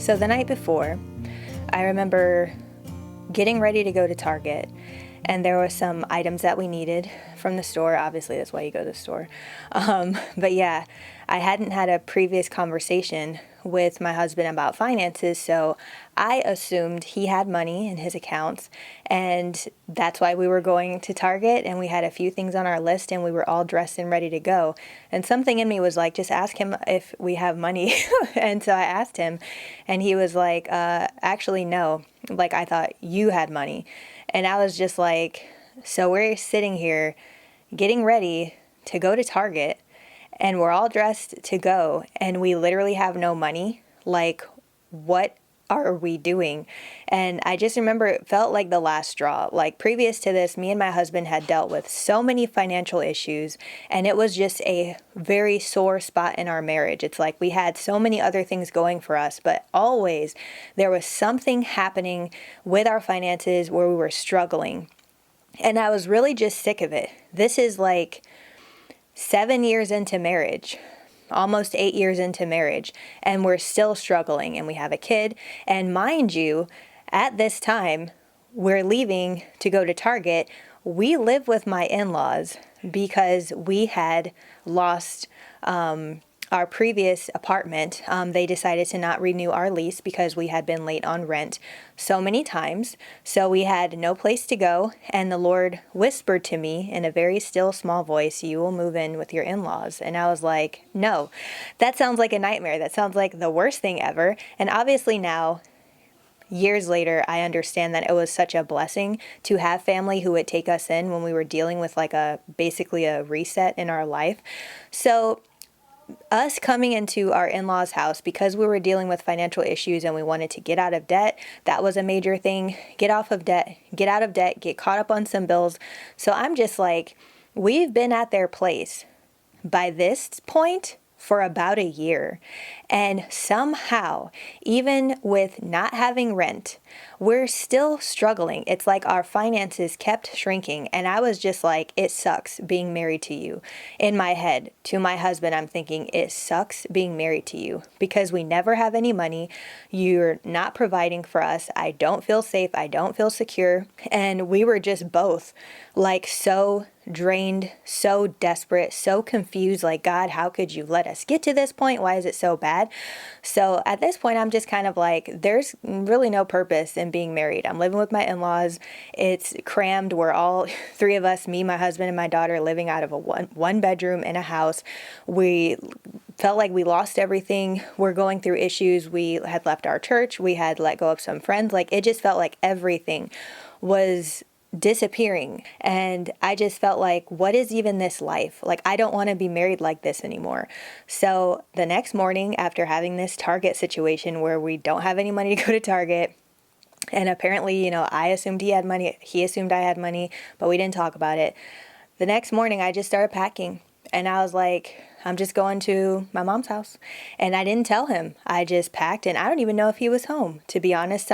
So the night before, I remember getting ready to go to Target, and there were some items that we needed from the store. Obviously, that's why you go to the store. But yeah, I hadn't had a previous conversation with my husband about finances, so I assumed he had money in his accounts, and that's why we were going to Target, and we had a few things on our list, and we were all dressed and ready to go. And something in me was like, just ask him if we have money. And so I asked him, and he was like, actually, no. Like, I thought you had money. And I was just like, so we're sitting here getting ready to go to Target, and we're all dressed to go, and we literally have no money. Like, what are we doing? And I just remember it felt like the last straw. Like, previous to this, me and my husband had dealt with so many financial issues, and it was just a very sore spot in our marriage. It's like we had so many other things going for us, but always there was something happening with our finances where we were struggling. And I was really just sick of it. This is like 7 years into marriage, almost 8 years into marriage, and we're still struggling, and we have a kid. And mind you, at this time, we're leaving to go to Target. We live with my in-laws because we had lost our previous apartment. They decided to not renew our lease because we had been late on rent so many times. So we had no place to go. And the Lord whispered to me in a very still, small voice, "You will move in with your in-laws." And I was like, no, that sounds like a nightmare. That sounds like the worst thing ever. And obviously now, years later, I understand that it was such a blessing to have family who would take us in when we were dealing with like basically a reset in our life. So us coming into our in-laws' house because we were dealing with financial issues and we wanted to get out of debt, that was a major thing. Get off of debt, get out of debt, get caught up on some bills. So I'm just like, we've been at their place by this point for about a year. And somehow, even with not having rent, we're still struggling. It's like our finances kept shrinking. And I was just like, it sucks being married to you. In my head, to my husband, I'm thinking, it sucks being married to you because we never have any money. You're not providing for us. I don't feel safe. I don't feel secure. And we were just both like so drained, so desperate, so confused. Like, God, how could you let us get to this point? Why is it so bad? So at this point, I'm just kind of like, there's really no purpose in being married. I'm living with my in-laws. It's crammed. We're all three of us, me, my husband, and my daughter, living out of a one bedroom in a house. We felt like we lost everything. We're going through issues. We had left our church. We had let go of some friends. Like, it just felt like everything was disappearing. And I just felt like, what is even this life? Like, I don't want to be married like this anymore. So the next morning, after having this Target situation where we don't have any money to go to Target, and apparently, I assumed he had money, he assumed I had money, but we didn't talk about it. The next morning, I just started packing, and I was like, I'm just going to my mom's house. And I didn't tell him. I just packed, and I don't even know if he was home, to be honest.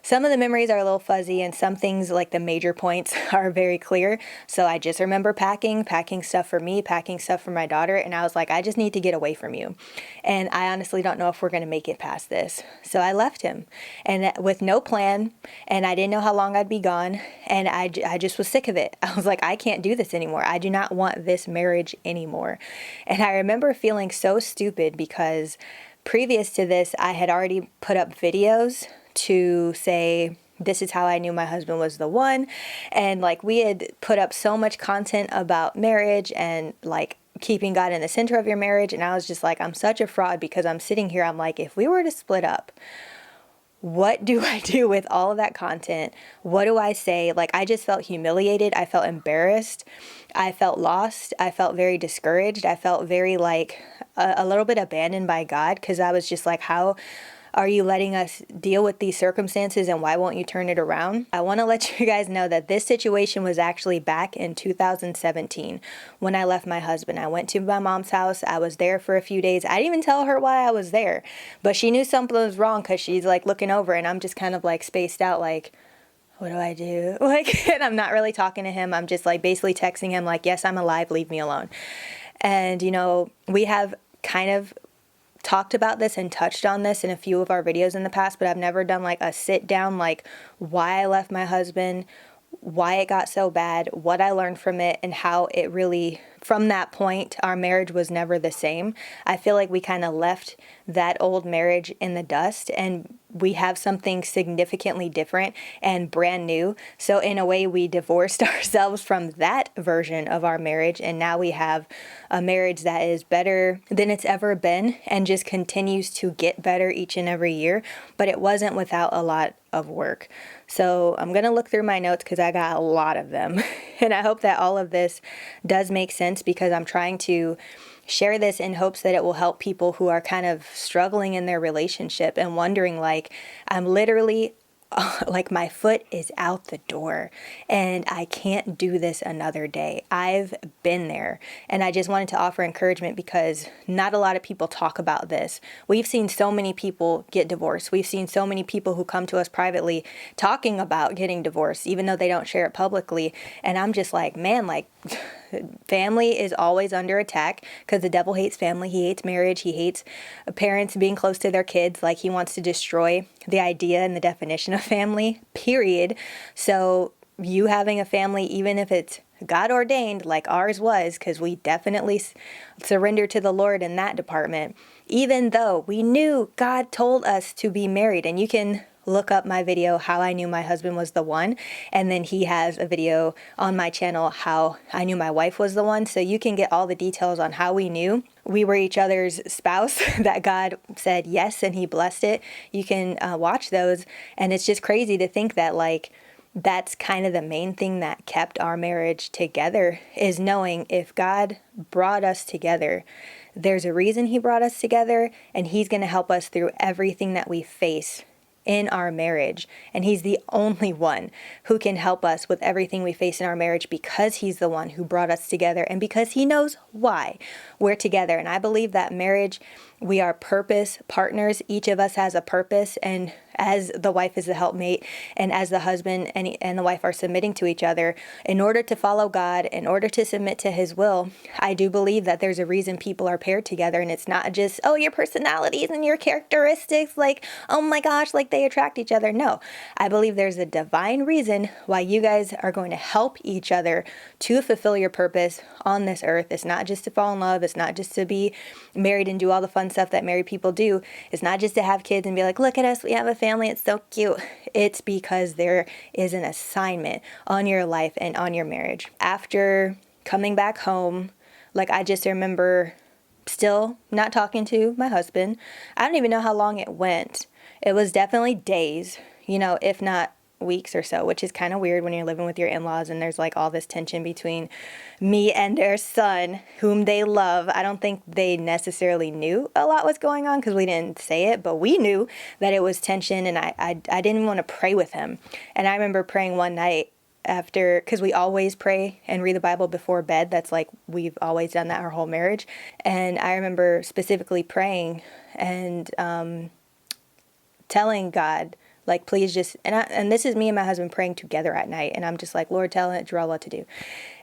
Some of the memories are a little fuzzy, and some things, like the major points, are very clear. So I just remember packing stuff for me, packing stuff for my daughter, and I was like, I just need to get away from you. And I honestly don't know if we're going to make it past this. So I left him, and with no plan, and I didn't know how long I'd be gone, and I just was sick of it. I was like, I can't do this anymore. I do not want this marriage anymore. And I remember feeling so stupid because previous to this, I had already put up videos to say, this is how I knew my husband was the one. And like, we had put up so much content about marriage and like keeping God in the center of your marriage. And I was just like, I'm such a fraud because I'm sitting here. I'm like, if we were to split up, what do I do with all of that content? What do I say? Like, I just felt humiliated. I felt embarrassed. I felt lost. I felt very discouraged. I felt very like a little bit abandoned by God, because I was just like, how are you letting us deal with these circumstances, and why won't you turn it around? I want to let you guys know that this situation was actually back in 2017 when I left my husband. I went to my mom's house. I was there for a few days. I didn't even tell her why I was there, but she knew something was wrong because she's like looking over, and I'm just kind of like spaced out, like, what do I do? Like, and I'm not really talking to him. I'm just like basically texting him like, yes, I'm alive. Leave me alone. And, we have kind of talked about this and touched on this in a few of our videos in the past, but I've never done like a sit down, like why I left my husband, why it got so bad, what I learned from it, and how it really, from that point, our marriage was never the same. I feel like we kind of left that old marriage in the dust, and we have something significantly different and brand new. So in a way, we divorced ourselves from that version of our marriage, and now we have a marriage that is better than it's ever been and just continues to get better each and every year. But it wasn't without a lot of work. So I'm going to look through my notes because I got a lot of them. And I hope that all of this does make sense, because I'm trying to share this in hopes that it will help people who are kind of struggling in their relationship and wondering, like, I'm literally like my foot is out the door and I can't do this another day. I've been there, and I just wanted to offer encouragement because not a lot of people talk about this. We've seen so many people get divorced. We've seen so many people who come to us privately talking about getting divorced, even though they don't share it publicly. And I'm just like, man, like family is always under attack because the devil hates family. He hates marriage. He hates parents being close to their kids. Like, he wants to destroy the idea and the definition of family, period. So you having a family, even if it's God ordained like ours was, because we definitely surrendered to the Lord in that department, even though we knew God told us to be married. And you can look up my video, How I Knew My Husband Was the One. And then he has a video on my channel, How I Knew My Wife Was the One. So you can get all the details on how we knew we were each other's spouse, that God said yes and he blessed it. You can watch those. And it's just crazy to think that, like, that's kind of the main thing that kept our marriage together, is knowing if God brought us together, there's a reason he brought us together, and he's going to help us through everything that we face in our marriage. And he's the only one who can help us with everything we face in our marriage, because he's the one who brought us together and because he knows why we're together. And I believe that marriage, we are purpose partners. Each of us has a purpose, and as the wife is the helpmate, and as the husband and the wife are submitting to each other in order to follow God, in order to submit to his will, I do believe that there's a reason people are paired together. And it's not just, oh, your personalities and your characteristics, like, oh my gosh, like they attract each other. No, I believe there's a divine reason why you guys are going to help each other to fulfill your purpose on this earth. It's not just to fall in love. It's not just to be married and do all the fun stuff that married people do. It's not just to have kids and be like, look at us, we have a family, it's so cute. It's because there is an assignment on your life and on your marriage. After coming back home, like, I just remember still not talking to my husband. I don't even know how long it went. It was definitely days, if not weeks or so, which is kind of weird when you're living with your in-laws and there's like all this tension between me and their son, whom they love. I don't think they necessarily knew a lot was going on because we didn't say it, but we knew that it was tension, and I didn't want to pray with him. And I remember praying one night after, because we always pray and read the Bible before bed. That's like, we've always done that our whole marriage. And I remember specifically praying and telling God, like, please just, and this is me and my husband praying together at night. And I'm just like, Lord, tell Jarrell what to do.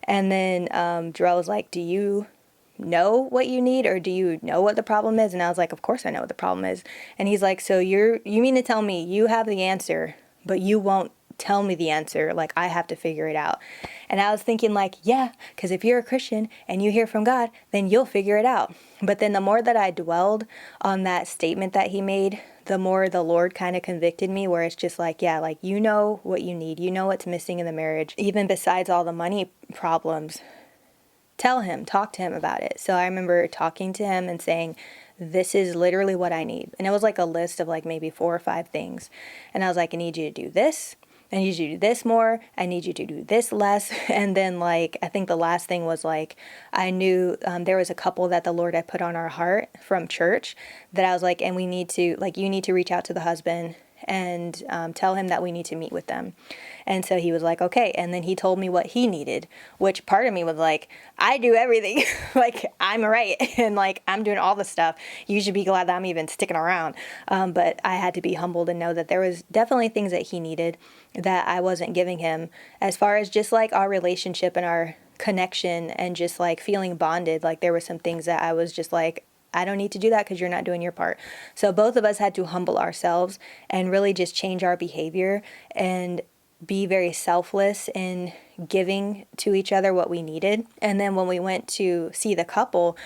And then Jarrell was like, do you know what you need, or do you know what the problem is? And I was like, of course I know what the problem is. And he's like, so you mean to tell me you have the answer, but you won't tell me the answer? Like, I have to figure it out. And I was thinking, like, yeah, because if you're a Christian and you hear from God, then you'll figure it out. But then the more that I dwelled on that statement that he made, the more the Lord kind of convicted me, where it's just like, yeah, like, you know what you need. You know what's missing in the marriage, even besides all the money problems. Tell him, talk to him about it. So I remember talking to him and saying, this is literally what I need. And it was like a list of like maybe 4 or 5 things. And I was like, I need you to do this. I need you to do this more. I need you to do this less. And then, like, I think the last thing was, like, I knew there was a couple that the Lord had put on our heart from church that I was like, and we need to, like, you need to reach out to the husband and tell him that we need to meet with them. And so he was like, okay. And then he told me what he needed, which part of me was like, I do everything. Like, I'm right. And like, I'm doing all the stuff. You should be glad that I'm even sticking around. But I had to be humbled and know that there was definitely things that he needed that I wasn't giving him, as far as just like our relationship and our connection and just like feeling bonded. Like, there were some things that I was just like, I don't need to do that because you're not doing your part. So both of us had to humble ourselves and really just change our behavior and be very selfless in giving to each other what we needed. And then when we went to see the couple,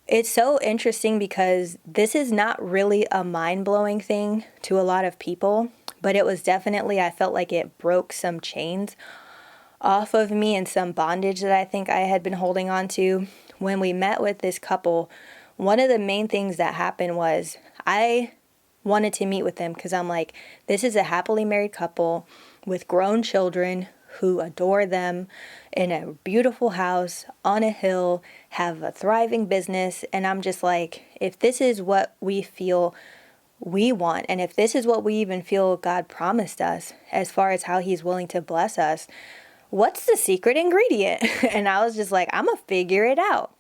it's so interesting because this is not really a mind-blowing thing to a lot of people, but it was definitely, I felt like it broke some chains off of me and some bondage that I think I had been holding on to. When we met with this couple, one of the main things that happened was I wanted to meet with them because I'm like, this is a happily married couple with grown children who adore them in a beautiful house on a hill, have a thriving business. And I'm just like, if this is what we feel we want, and if this is what we even feel God promised us as far as how he's willing to bless us, what's the secret ingredient? And I was just like, I'm gonna figure it out.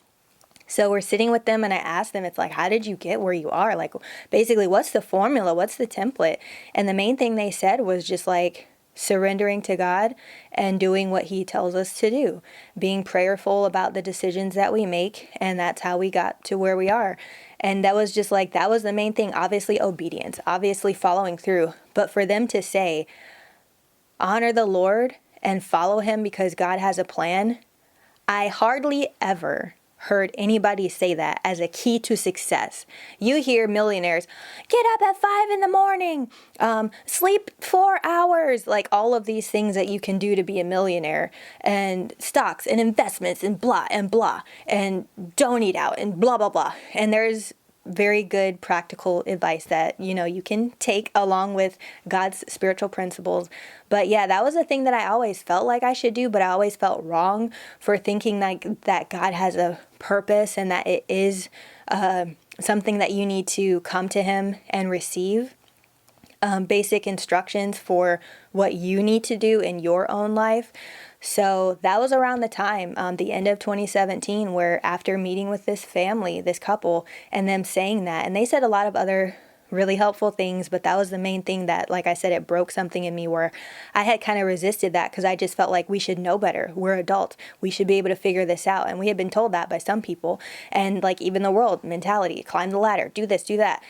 So we're sitting with them and I asked them, it's like, how did you get where you are? Like, basically, what's the formula? What's the template? And the main thing they said was just like surrendering to God and doing what he tells us to do, being prayerful about the decisions that we make. And that's how we got to where we are. And that was just like, that was the main thing. Obviously, obedience, obviously following through. But for them to say, honor the Lord and follow him because God has a plan, I hardly ever heard anybody say that as a key to success. You hear millionaires, get up at 5 a.m, sleep 4 hours, like all of these things that you can do to be a millionaire, and stocks and investments and blah, and don't eat out and blah, blah, blah. And there's very good practical advice that, you can take along with God's spiritual principles. But yeah, that was a thing that I always felt like I should do, but I always felt wrong for thinking like that God has a purpose and that it is something that you need to come to him and receive basic instructions for what you need to do in your own life. So that was around the time, the end of 2017, where after meeting with this family, this couple, and them saying that, and they said a lot of other really helpful things, but that was the main thing that, like I said, it broke something in me where I had kind of resisted that because I just felt like we should know better. We're adults. We should be able to figure this out. And we had been told that by some people, and like even the world mentality, climb the ladder, do this, do that.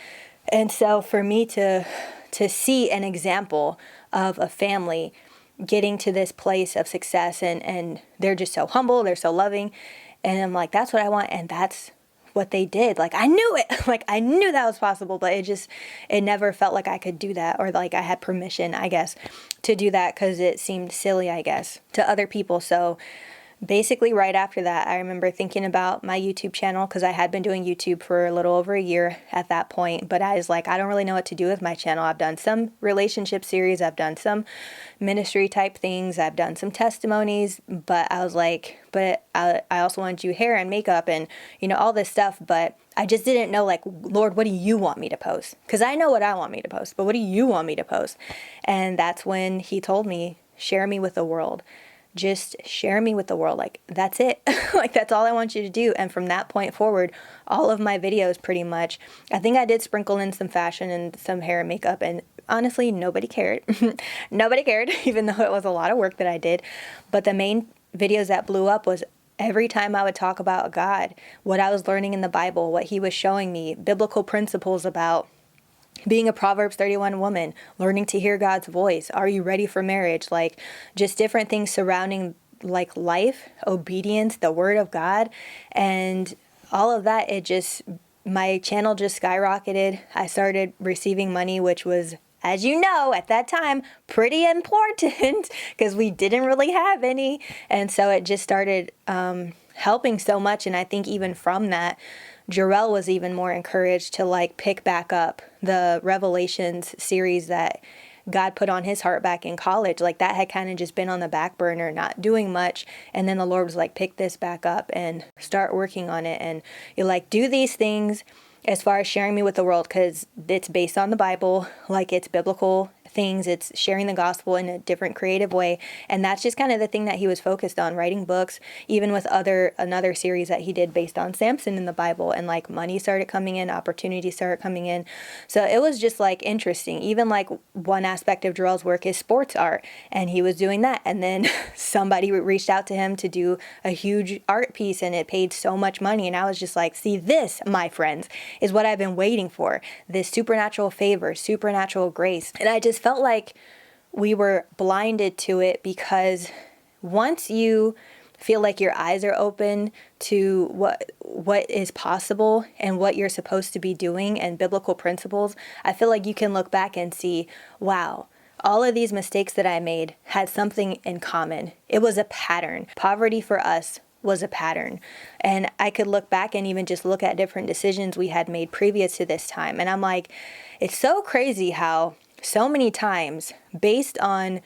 And so for me to see an example of a family getting to this place of success and they're just so humble, they're so loving, and I'm like, that's what I want, and that's what they did. Like, I knew it. Like, I knew that was possible, but it never felt like I could do that, or like I had permission, I guess, to do that, because it seemed silly, I guess, to other people. So basically right after that, I remember thinking about my YouTube channel, because I had been doing YouTube for a little over a year at that point, but I was like, I don't really know what to do with my channel. I've done some relationship series, I've done some ministry type things, I've done some testimonies, but I was like, but I also want to do hair and makeup and, all this stuff, but I just didn't know, like, Lord, what do you want me to post? Because I know what I want me to post, but what do you want me to post? And that's when he told me, share me with the world. Just share me with the world. Like, that's it. Like, that's all I want you to do. And from that point forward, all of my videos pretty much, I think I did sprinkle in some fashion and some hair and makeup, and honestly, nobody cared. Nobody cared, even though it was a lot of work that I did. But the main videos that blew up was every time I would talk about God, what I was learning in the Bible, what he was showing me, biblical principles about being a Proverbs 31 woman, learning to hear God's voice. Are you ready for marriage? Like, just different things surrounding like life, obedience, the word of God, and all of that. My channel just skyrocketed. I started receiving money, which was, as you know, at that time, pretty important because we didn't really have any. And so it just started helping so much. And I think even from that, Jarrell was even more encouraged to like pick back up the Revelations series that God put on his heart back in college. Like, that had kind of just been on the back burner, not doing much. And then the Lord was like, pick this back up and start working on it. And you're like, do these things as far as sharing me with the world, because it's based on the Bible, like it's biblical things. It's sharing the gospel in a different creative way. And that's just kind of the thing that he was focused on, writing books, even with another series that he did based on Samson in the Bible. And like money started coming in, opportunities started coming in. So it was just like interesting. Even like one aspect of Jarrell's work is sports art, and he was doing that. And then somebody reached out to him to do a huge art piece, and it paid so much money. And I was just like, see, this, my friends, is what I've been waiting for. This supernatural favor, supernatural grace. And I just felt like we were blinded to it, because once you feel like your eyes are open to what is possible and what you're supposed to be doing and biblical principles, I feel like you can look back and see, wow, all of these mistakes that I made had something in common. It was a pattern. Poverty for us was a pattern. And I could look back and even just look at different decisions we had made previous to this time. And I'm like, it's so crazy how so many times, based on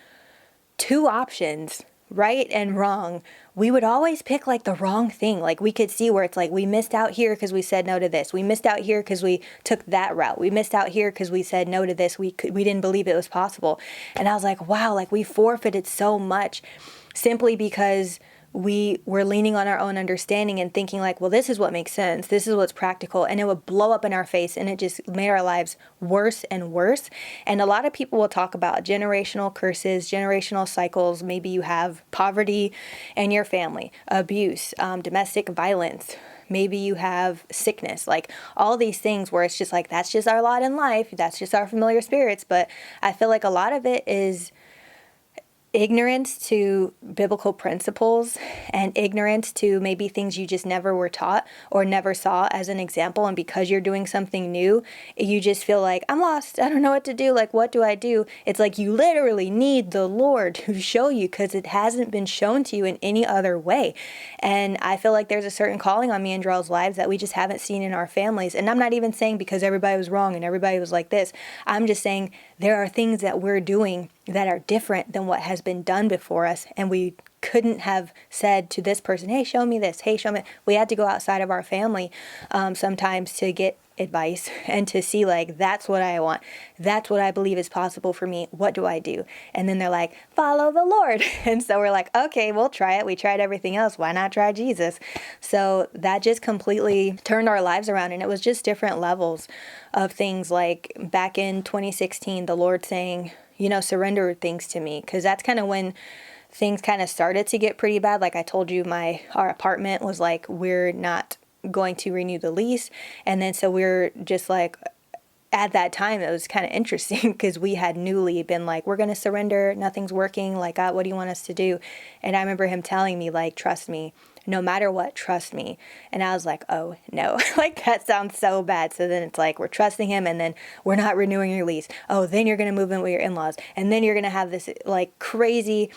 two options, right and wrong, we would always pick like the wrong thing. Like we could see where it's like, we missed out here because we said no to this. We missed out here because we took that route. We missed out here because we said no to this. We didn't believe it was possible. And I was like, wow, like we forfeited so much simply because we were leaning on our own understanding and thinking like, well, this is what makes sense. This is what's practical. And it would blow up in our face, and it just made our lives worse and worse. And a lot of people will talk about generational curses, generational cycles. Maybe you have poverty in your family, abuse, domestic violence. Maybe you have sickness, like all these things where it's just like, that's just our lot in life. That's just our familiar spirits. But I feel like a lot of it is ignorance to biblical principles and ignorance to maybe things you just never were taught or never saw as an example. And because you're doing something new, you just feel like, I'm lost. I don't know what to do. Like, what do I do? It's like you literally need the Lord to show you, because it hasn't been shown to you in any other way. And I feel like there's a certain calling on me and Jarrell's lives that we just haven't seen in our families. And I'm not even saying because everybody was wrong and everybody was like this. I'm just saying there are things that we're doing that are different than what has been done before us. And we couldn't have said to this person, hey, show me this. Hey, show me. We had to go outside of our family sometimes to get advice and to see like, that's what I want. That's what I believe is possible for me. What do I do? And then they're like, follow the Lord. And so we're like, okay, we'll try it. We tried everything else. Why not try Jesus? So that just completely turned our lives around. And it was just different levels of things. Like back in 2016, the Lord saying, surrender things to me. Because that's kind of when things kind of started to get pretty bad. Like I told you, our apartment was like, we're not going to renew the lease. And then so we're just like, at that time, it was kind of interesting because we had newly been like, we're going to surrender. Nothing's working. Like, God, what do you want us to do? And I remember him telling me like, trust me. No matter what, trust me. And I was like, oh no, like that sounds so bad. So then it's like, we're trusting him, and then we're not renewing your lease. Oh, then you're going to move in with your in-laws. And then you're going to have this like crazy,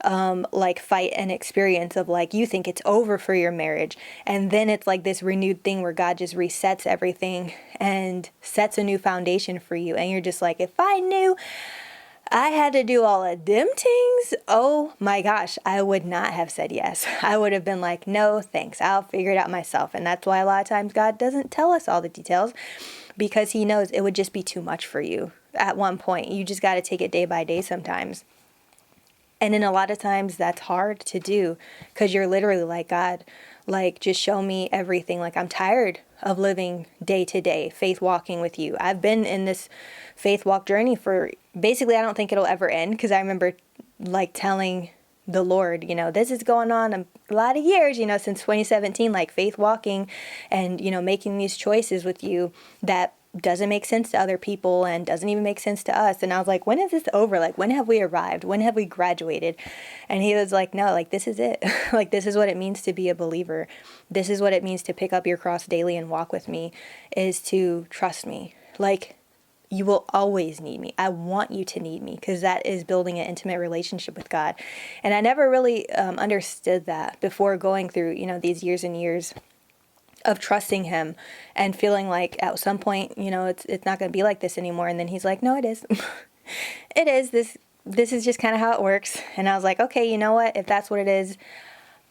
like fight and experience of like, you think it's over for your marriage. And then it's like this renewed thing where God just resets everything and sets a new foundation for you. And you're just like, if I knew I had to do all of them things, oh my gosh, I would not have said yes. I would have been like, no, thanks. I'll figure it out myself. And that's why a lot of times God doesn't tell us all the details, because he knows it would just be too much for you at one point. You just got to take it day by day sometimes. And then a lot of times that's hard to do, because you're literally like, God, like, just show me everything. Like, I'm tired of living day to day, faith walking with you. I've been in this faith walk journey for basically, I don't think it'll ever end, because I remember like telling the Lord, this is going on a lot of years, since 2017, like faith walking and, making these choices with you that doesn't make sense to other people and doesn't even make sense to us. And I was like, when is this over? Like, when have we arrived? When have we graduated? And he was like, no, like, this is it. Like, this is what it means to be a believer. This is what it means to pick up your cross daily and walk with me, is to trust me. Like, you will always need me. I want you to need me, because that is building an intimate relationship with God. And I never really understood that before going through, these years and years of trusting him and feeling like at some point, it's not going to be like this anymore. And then he's like, no, it is. It is. This is just kind of how it works. And I was like, okay, you know what? If that's what it is,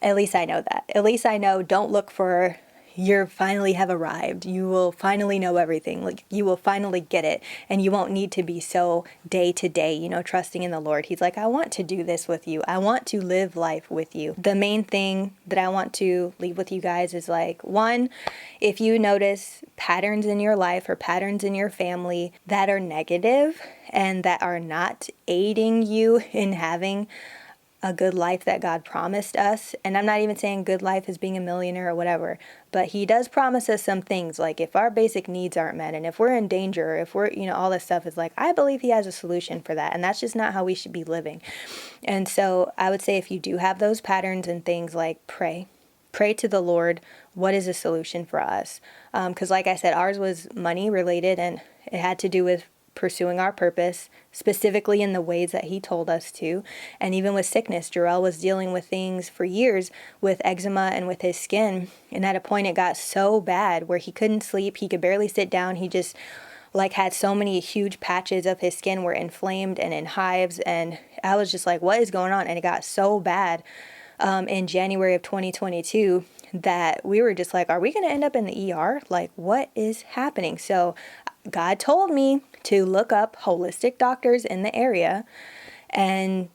at least I know that. At least I know, don't look for, you finally have arrived. You will finally know everything. Like, you will finally get it. And you won't need to be so day to day, trusting in the Lord. He's like, I want to do this with you. I want to live life with you. The main thing that I want to leave with you guys is like, one, if you notice patterns in your life or patterns in your family that are negative and that are not aiding you in having a good life that God promised us. And I'm not even saying good life is being a millionaire or whatever, but he does promise us some things. Like, if our basic needs aren't met and if we're in danger, if we're, all this stuff is like, I believe he has a solution for that. And that's just not how we should be living. And so I would say, if you do have those patterns and things, like, pray to the Lord. What is a solution for us? Because like I said, ours was money related, and it had to do with pursuing our purpose, specifically in the ways that he told us to. And even with sickness, Jarrell was dealing with things for years with eczema and with his skin. And at a point it got so bad where he couldn't sleep. He could barely sit down. He just had so many huge patches of his skin were inflamed and in hives. And I was just like, what is going on? And it got so bad in January of 2022 that we were just like, are we going to end up in the ER? Like, what is happening? So God told me to look up holistic doctors in the area. And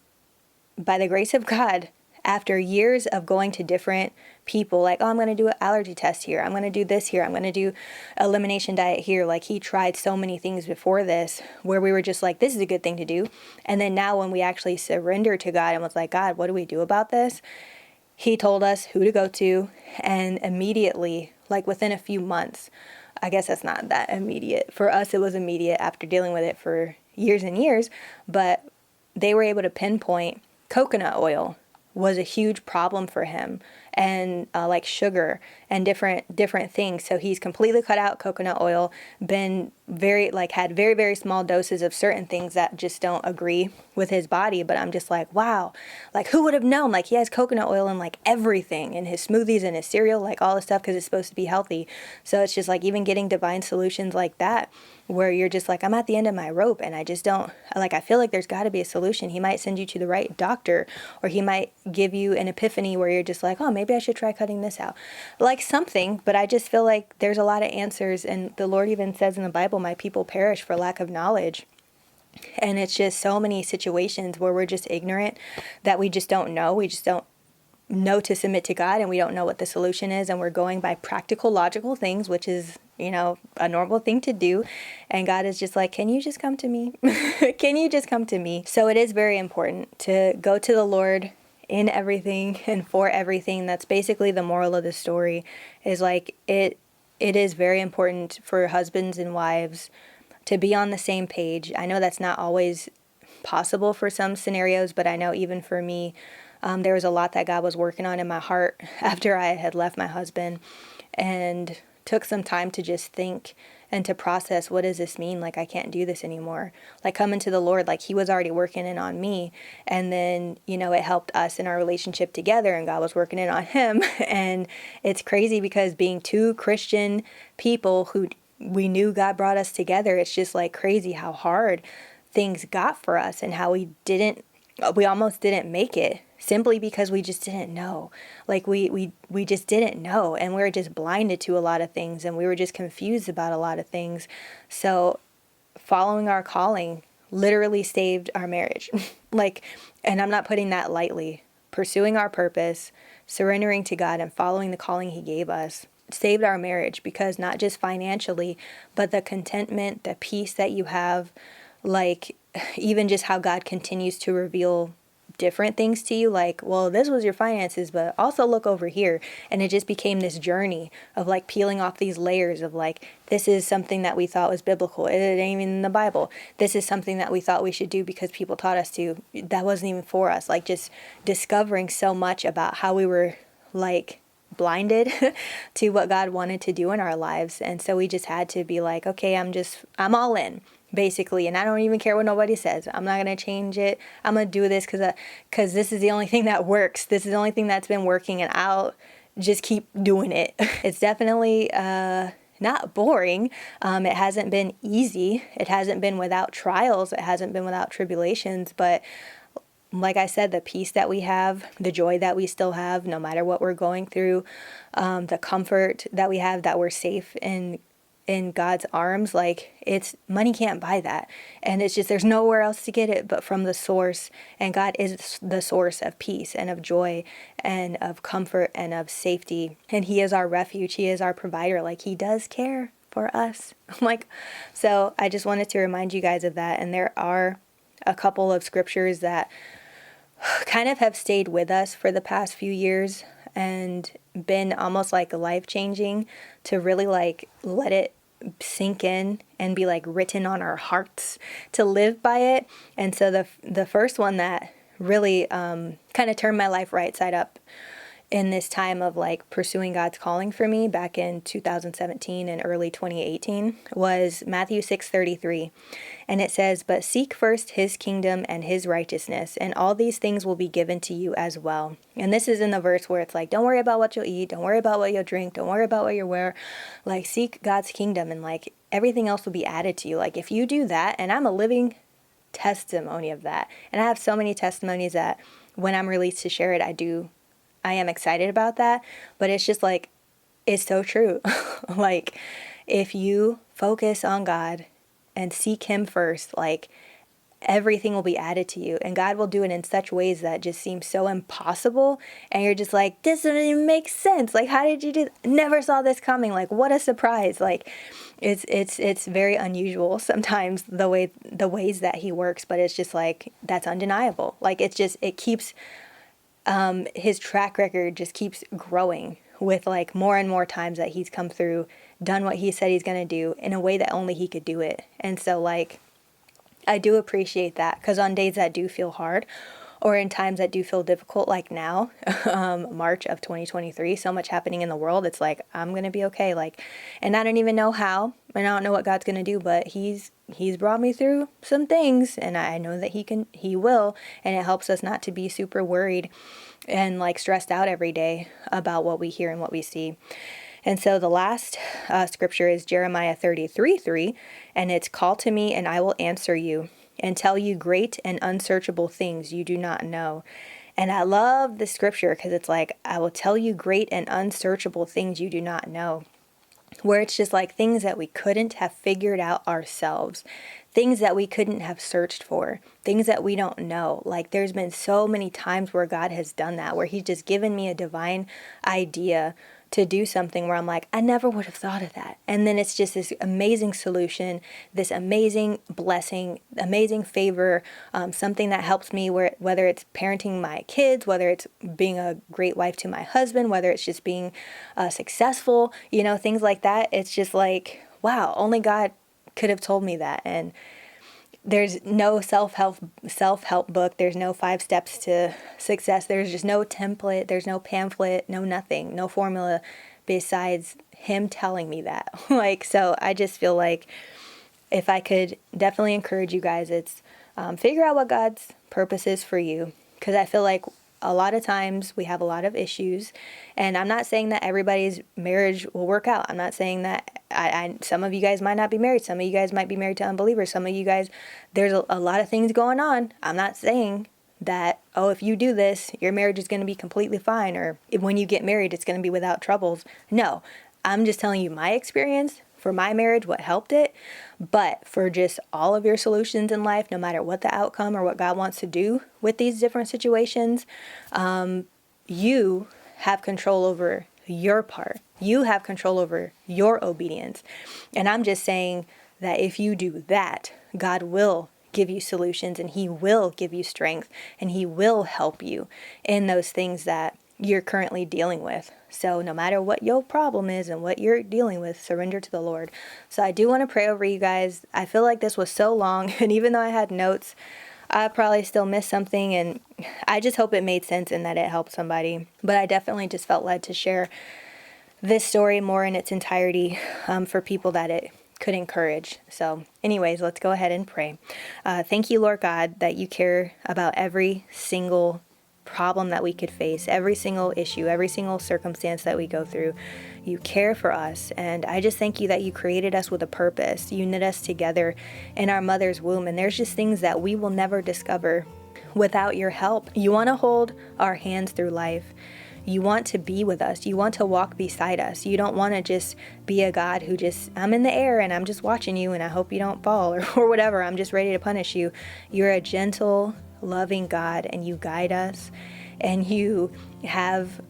by the grace of God, after years of going to different people, like, oh, I'm going to do an allergy test here. I'm going to do this here. I'm going to do elimination diet here. Like, he tried so many things before this where we were just like, this is a good thing to do. And then now when we actually surrendered to God and was like, God, what do we do about this? He told us who to go to. And immediately, like within a few months, I guess that's not that immediate. For us, it was immediate after dealing with it for years and years. But they were able to pinpoint coconut oil was a huge problem for him, and like sugar and different things. So he's completely cut out coconut oil, been had very, very small doses of certain things that just don't agree with his body. But I'm just like, wow, like, who would have known? Like, he has coconut oil in like everything, in his smoothies and his cereal, like all this stuff, because it's supposed to be healthy. So it's just like, even getting divine solutions like that, where you're just like, I'm at the end of my rope and I just don't, like, I feel like there's got to be a solution. He might send you to the right doctor, or he might give you an epiphany where you're just like, oh, maybe I should try cutting this out. Like something, but I just feel like there's a lot of answers. And the Lord even says in the Bible, my people perish for lack of knowledge. And it's just so many situations where we're just ignorant, that we just don't know. We just don't know to submit to God, and we don't know what the solution is, and we're going by practical, logical things, which is, a normal thing to do. And God is just like, can you just come to me? Can you just come to me? So it is very important to go to the Lord in everything and for everything. That's basically the moral of the story, is like, it is very important for husbands and wives to be on the same page. I know that's not always possible for some scenarios, but I know even for me, there was a lot that God was working on in my heart after I had left my husband, and took some time to just think and to process, what does this mean? Like, I can't do this anymore. Like, coming to the Lord, like, he was already working in on me. And then, it helped us in our relationship together, and God was working in on him. And it's crazy, because being two Christian people who we knew God brought us together, it's just like crazy how hard things got for us, and how we almost didn't make it, simply because we just didn't know. Like, we just didn't know, and we were just blinded to a lot of things, and we were just confused about a lot of things. So following our calling literally saved our marriage. And I'm not putting that lightly. Pursuing our purpose, surrendering to God, and following the calling he gave us saved our marriage, because not just financially, but the contentment, the peace that you have, like, even just how God continues to reveal different things to you, like, well, this was your finances, but also look over here. And it just became this journey of like peeling off these layers of like, this is something that we thought was biblical, it ain't even in the Bible. This is something that we thought we should do because people taught us to, that wasn't even for us. Like, just discovering so much about how we were like blinded to what God wanted to do in our lives. And so we just had to be like, okay, I'm all in, basically, and I don't even care what nobody says. I'm not going to change it. I'm going to do this because this is the only thing that works. This is the only thing that's been working, and I'll just keep doing it. It's definitely not boring. It hasn't been easy. It hasn't been without trials. It hasn't been without tribulations, but like I said, the peace that we have, the joy that we still have, no matter what we're going through, the comfort that we have, that we're safe in God's arms, like money can't buy that. And it's just, there's nowhere else to get it but from the source. And God is the source of peace and of joy and of comfort and of safety. And He is our refuge. He is our provider. Like, He does care for us. So I just wanted to remind you guys of that. And there are a couple of scriptures that kind of have stayed with us for the past few years and been almost like life-changing, to really like let it sink in and be like written on our hearts to live by it. And so the first one that really kind of turned my life right side up in this time of like pursuing God's calling for me back in 2017 and early 2018 was Matthew 6:33. And it says, "But seek first His kingdom and His righteousness, and all these things will be given to you as well." And this is in the verse where it's like, don't worry about what you'll eat, don't worry about what you'll drink, don't worry about what you'll wear. Like, seek God's kingdom and like everything else will be added to you. Like, if you do that, and I'm a living testimony of that. And I have so many testimonies that when I'm released to share it, I am excited about that, but it's just like, it's so true. Like, if you focus on God and seek Him first, like, everything will be added to you, and God will do it in such ways that just seem so impossible, and you're just like, this doesn't even make sense. Like, how did you do that? Never saw this coming. Like, what a surprise. Like, it's very unusual sometimes the ways that He works, but it's just like, that's undeniable. Like, it keeps His track record just keeps growing with like more and more times that He's come through, done what He said He's going to do in a way that only He could do it. And so like, I do appreciate that, because on days that do feel hard, or in times that do feel difficult, like now, March of 2023, so much happening in the world, it's like, I'm going to be okay. Like, and I don't even know how, and I don't know what God's going to do, but He's brought me through some things, and I know that He will, and it helps us not to be super worried and like stressed out every day about what we hear and what we see. And so the last scripture is Jeremiah 33:3, and it's, "Call to me and I will answer you and tell you great and unsearchable things you do not know." And I love this scripture because it's like, I will tell you great and unsearchable things you do not know. Where it's just like things that we couldn't have figured out ourselves, things that we couldn't have searched for, things that we don't know. Like, there's been so many times where God has done that, where He's just given me a divine idea to do something where I'm like, I never would have thought of that. And then it's just this amazing solution, this amazing blessing, amazing favor, something that helps me, whether it's parenting my kids, whether it's being a great wife to my husband, whether it's just being successful, things like that. It's just like, wow, only God could have told me that. And there's no self-help book. There's no 5 steps to success. There's just no template. There's no pamphlet, no nothing, no formula besides Him telling me that. So I just feel like if I could definitely encourage you guys, it's figure out what God's purpose is for you. Because I feel like a lot of times we have a lot of issues, and I'm not saying that everybody's marriage will work out. I'm not saying that some of you guys might not be married. Some of you guys might be married to unbelievers. Some of you guys, there's a lot of things going on. I'm not saying that, if you do this, your marriage is going to be completely fine, or when you get married, it's going to be without troubles. No, I'm just telling you my experience for my marriage, what helped it. But for just all of your solutions in life, no matter what the outcome or what God wants to do with these different situations, you have control over your part. You have control over your obedience. And I'm just saying that if you do that, God will give you solutions, and He will give you strength, and He will help you in those things that you're currently dealing with. So no matter what your problem is and what you're dealing with, surrender to the Lord. So I do want to pray over you guys. I feel like this was so long, and even though I had notes, I probably still missed something, and I just hope it made sense and that it helped somebody. But I definitely just felt led to share this story more in its entirety for people that it could encourage. So anyways, let's go ahead and pray. Thank you, Lord God, that you care about every single problem that we could face, every single issue, every single circumstance that we go through. You care for us, and I just thank you that you created us with a purpose. You knit us together in our mother's womb, and there's just things that we will never discover without your help. You want to hold our hands through life. You want to be with us. You want to walk beside us. You don't want to just be a God who just, I'm in the air and I'm just watching you and I hope you don't fall or whatever. I'm just ready to punish you. You're a gentle, loving God, and you guide us, and you have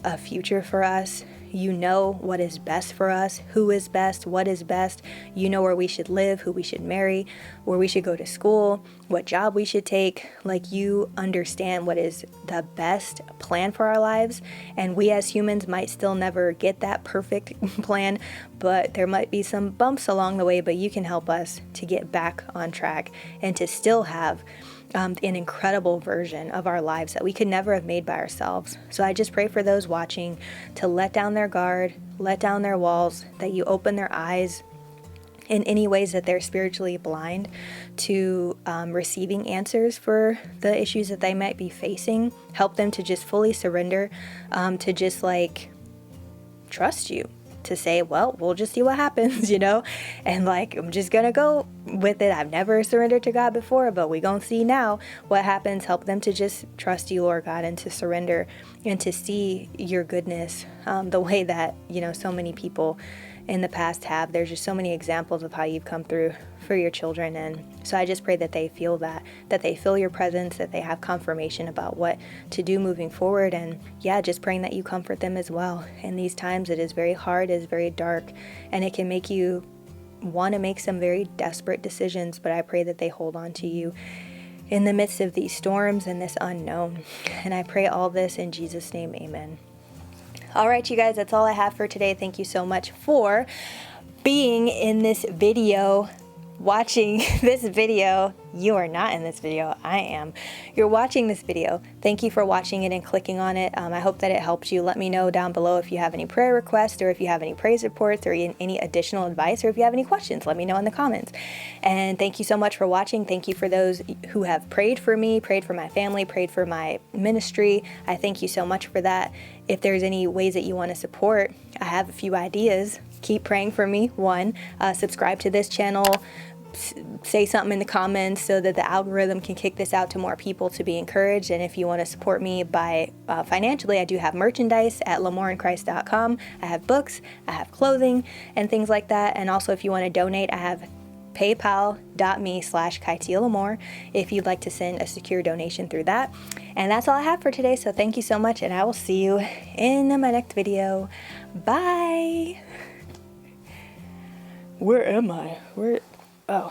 a future for us. You know what is best for us, who is best, what is best. You know where we should live, who we should marry, where we should go to school, what job we should take. Like, you understand what is the best plan for our lives. And we as humans might still never get that perfect plan, but there might be some bumps along the way, but you can help us to get back on track and to still have an incredible version of our lives that we could never have made by ourselves. So I just pray for those watching to let down their guard, let down their walls, that you open their eyes in any ways that they're spiritually blind to receiving answers for the issues that they might be facing. Help them to just fully surrender, to just like trust you, to say, well, we'll just see what happens, and like, I'm just gonna go with it. I've never surrendered to God before, but we gonna see now what happens. Help them to just trust you, Lord God, and to surrender and to see your goodness the way that, so many people in the past have. There's just so many examples of how you've come through for your children. And so I just pray that they feel that they feel your presence, that they have confirmation about what to do moving forward. And just praying that you comfort them as well. In these times, it is very hard, it is very dark, and it can make you want to make some very desperate decisions. But I pray that they hold on to you in the midst of these storms and this unknown. And I pray all this in Jesus' name, amen. All right, you guys, that's all I have for today. Thank you so much for being in this video, watching this video. You are not in this video, I am. You're watching this video. Thank you for watching it and clicking on it. I hope that it helps you. Let me know down below if you have any prayer requests, or if you have any praise reports, or any additional advice, or if you have any questions. Let me know in the comments. And thank you so much for watching. Thank you for those who have prayed for me, prayed for my family, prayed for my ministry. I thank you so much for that. If there's any ways that you want to support, I have a few ideas. Keep praying for me. One, subscribe to this channel. Say something in the comments so that the algorithm can kick this out to more people to be encouraged. And if you want to support me by financially, I do have merchandise at l'amourinChrist.com. I have books, I have clothing, and things like that. And also, if you want to donate, I have paypal.me/Kytia L'amour if you'd like to send a secure donation through that. And that's all I have for today. So thank you so much, and I will see you in my next video. Bye. Where am I? Oh.